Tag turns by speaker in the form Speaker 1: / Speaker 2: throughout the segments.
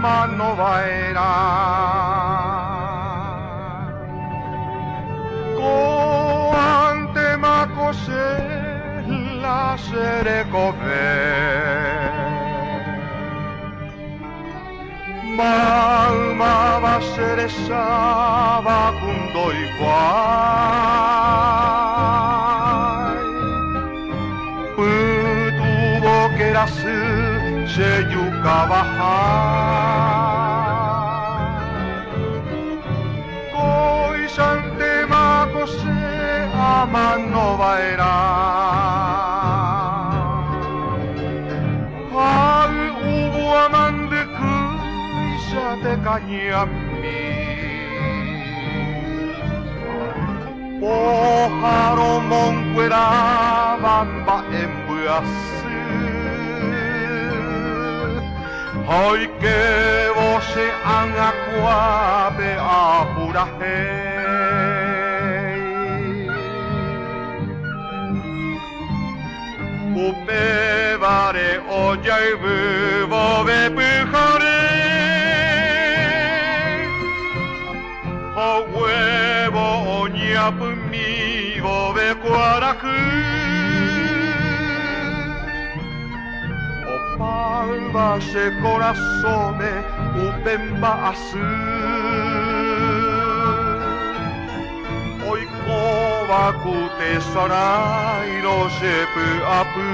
Speaker 1: manovaera coante macose la serecove Malma vaseresava kundoi guai Putuvo kerasu se yukava Koisante makose amanovaera Al ubu amande te cañami Poharo monquera bamba embuasu Hoy que vose an aquabe apurahei Upevare ojaibu vove puhare O huevo oñapu mivo ve cuaraku O palva se corazone upemba asu Oiko waku te sarai no sepu apu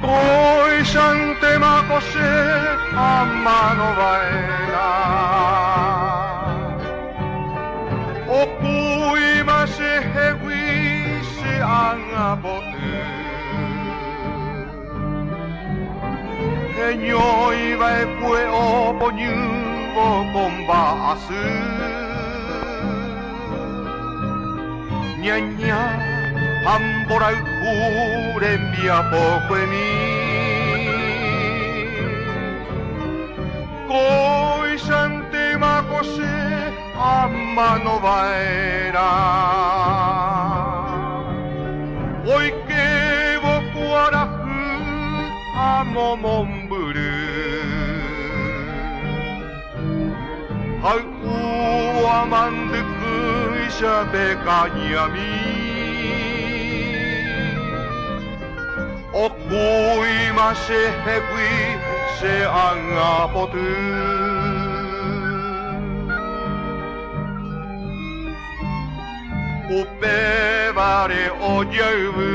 Speaker 1: Koisante makose amanovaera Okui se hewi se angabotu Kenyoi vai pue oponyu o kombaasu Nya Hamborau urembia poquemi Koisante makose amanovaera Oikevo kuaraku amomonburu Hau amanduku isabe kanyami Okui se hewi se angapotu Upevare ojauvu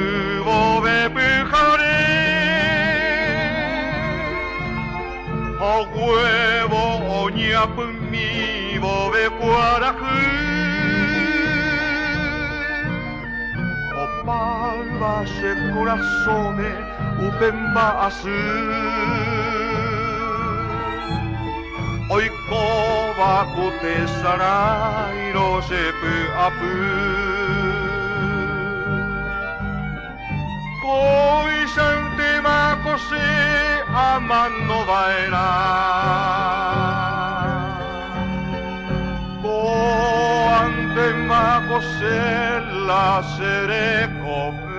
Speaker 1: vove puhare A huevo oñapu mivo ve cuaraku Palva se corazone upemba asu Oiko waku te sarai no sepu apu Koisante makose amanovaera Koante makose la serecove